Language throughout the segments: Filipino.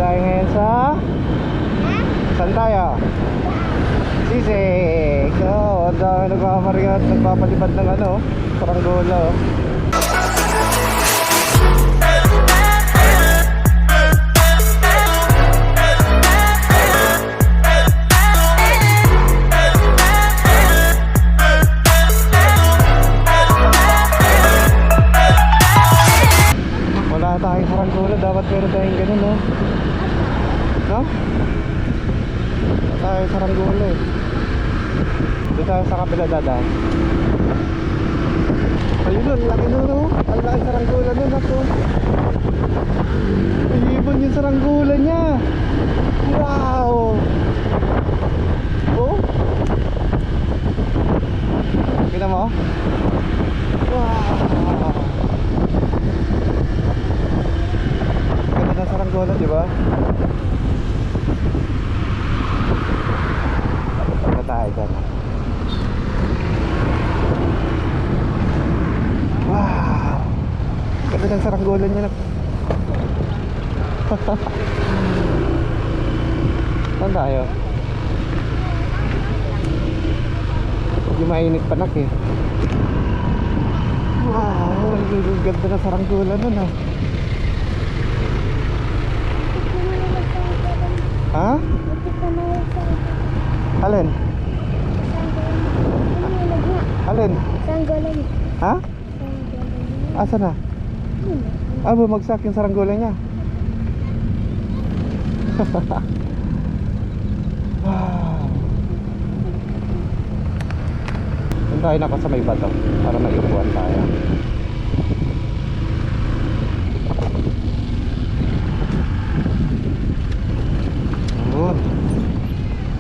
tayo ngayon sa... Saan tayo? Sisig. So, ang dami nagpapariyat, nagpapalipad ng ano, saranggola. Wala tayong saranggola, dapat meron tayong ganun, no? No? Wala tayong saranggola eh. Dito tayo sa kapila dadaan. Ayun, ang laki nun, no? Ang laki saranggola nun, ako. Ibon yung saranggola niya. Wow! Oh? Kita mo? Wow! Ganda ng saranggola, di ba? Ganda tayo dyan. Wow! Ganda ng saranggola niya na. Saan tayo? Hindi mainit panak eh. Wow! Ang ganda ng saranggola nun ah. Ha? Alin? Alin? Saranggola niya. Ha? Saranggola niya. Asa na? Ah, bumagsak yung saranggola niya. Wow. Doon tayo naka sa may bato para maiupuan tayo. Ayun.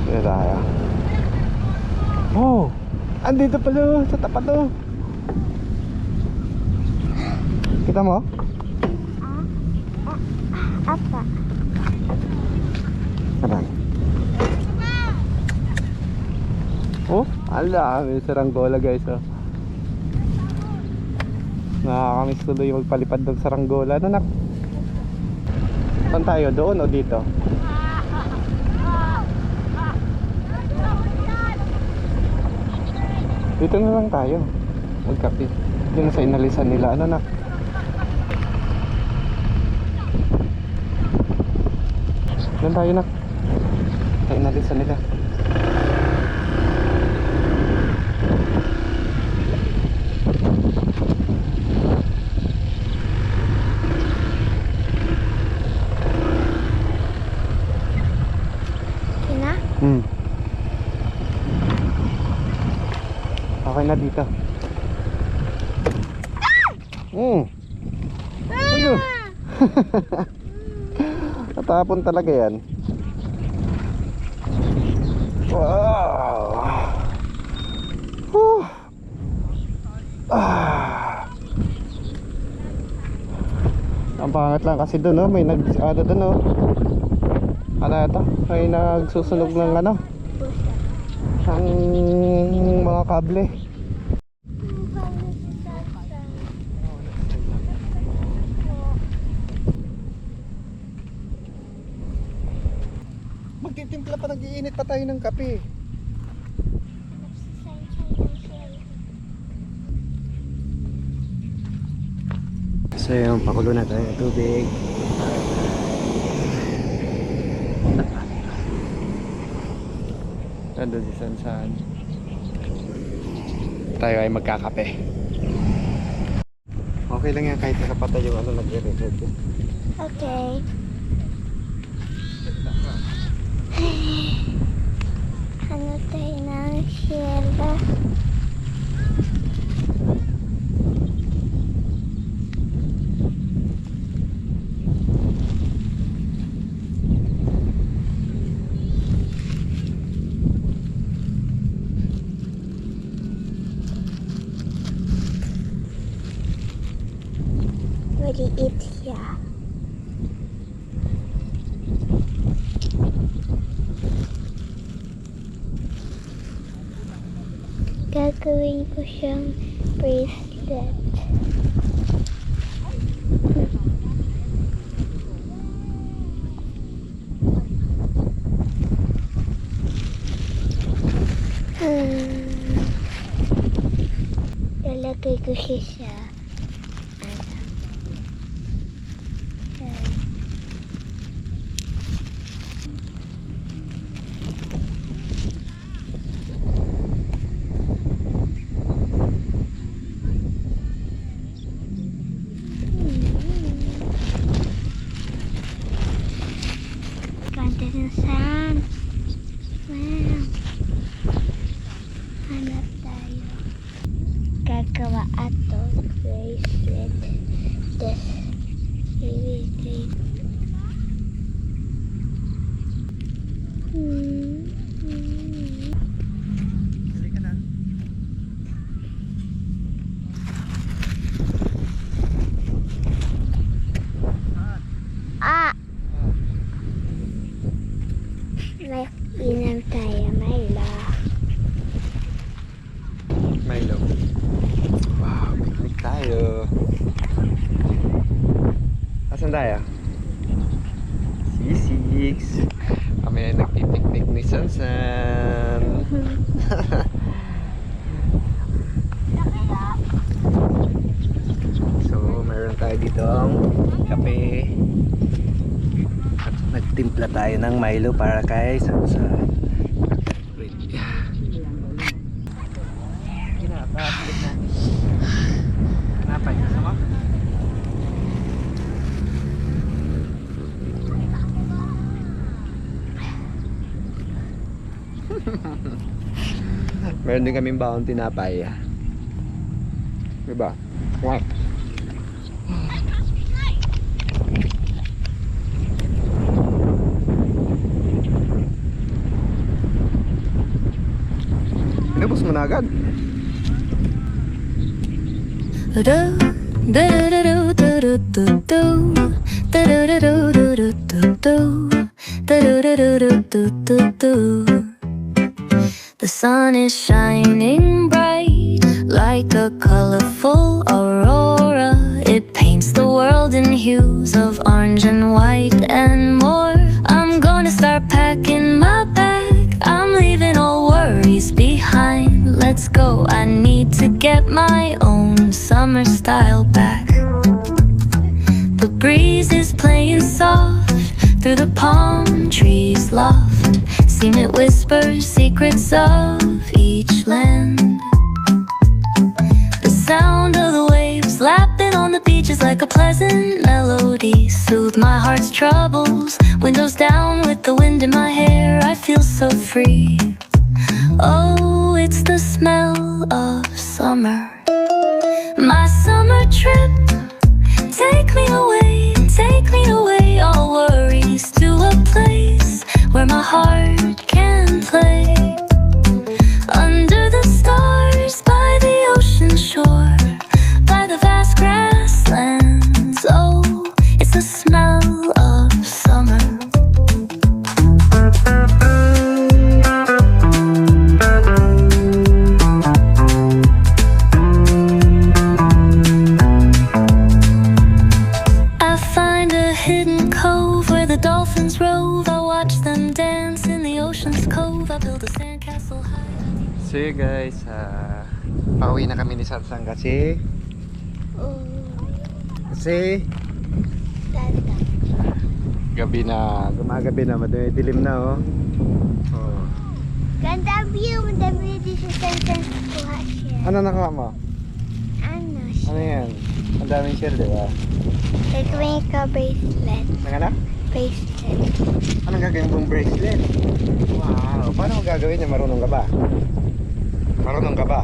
Dito tayo. Oh! Andito pala sa tapat to. Kita mo? Apa? Aray. Oh, ala, may saranggola guys oh. Nakakamiss tuloy yung magpalipad ng saranggola. Ano nak? Saan tayo? Doon o dito? Dito na lang tayo magkape. Yun sa inalisan nila. Ano nak? Doon tayo nak. Sa inalisan nila. Okay na dito. Ayun. Natapon talaga yan. Wow. Ang pangat lang kasi doon, no? May nag-ano doon, no? Ano ito? May nagsusunog ng ano? Ang mga kable. Magtitimpla pa, nag-iinit pa tayo ng kape. So yung pakulo na tayo ng tubig. Nandun si Sansan. Tayo ay magkakape. Okay lang yan kahit nakapatay yung ano nag-record. Okay. Ano tayo ng Sheila? Maliit siya. Gagawin ko siyang bracelet. Ilalagay ko siya sa ano. Yan. Ganda ng sand. Wow. Hanap tayo. Gagawa ato bracelet. This ibigay. Halika na. Ah! May inom tayo, Milo. Milo. Wow, picnic tayo. Asan tayo? C6. Kami ay nagpipiknik ni Sansan. So, meron tayo dito ang kape. At nagtimpla tayo ng Milo para kay Sansan. Napay, sama? Meron din kaming baon tinapay. Diba? Wow. Inubos mo na agad. The sun is shining bright like a colorful aurora. It paints the world in hues of orange and white and more. I'm gonna start packing my bag. I'm leaving all worries behind. Let's go, I need to get my own summer style back. The breeze is playing soft through the palm trees loft. Seen it whisper secrets of each land. The sound of the waves lapping on the beach is like a pleasant melody. Soothe my heart's troubles. Windows down with the wind in my hair. I feel so free. Oh, it's the smell of summer. My summer trip. Take me away, all worries to a place where my heart can play. Under the stars, by the ocean shore, by the vast grasslands. Oh, it's the smell of summer. I find a hidden cove where the dolphins rove. I watch them dance in the ocean's cove. I build a sandcastle high. So yun guys, pauwi na kami ni Sansan kasi Ganda. gabi na, gumagabi na, madilim na oh. Ganda view. Ganda view dito sa sentence kuha siya. Ano nakuha mo? Ano siya? Ano yan? Ang daming shell, di ba? Gagawin ko bracelet. Nangana? Bracelet. Anong gagawin mong bracelet? Wow, paano mo gagawin niya? Marunong ka ba? Marunong ka ba?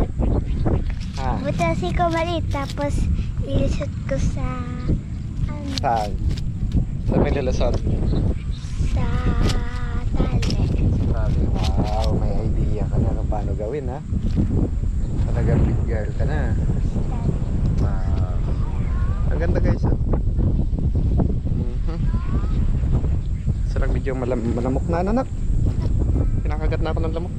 Ha? Butasin ko maliit tapos ilusot ko sa ano, Saan? Saan may lulusot? sa tali. Sabi, wow, may idea ka na kung paano gawin ha? Talagang big girl ka na. Wow. Ang ganda guys oh. Sarang medyo malamok na anak. Pinakagat na ako ng lamok.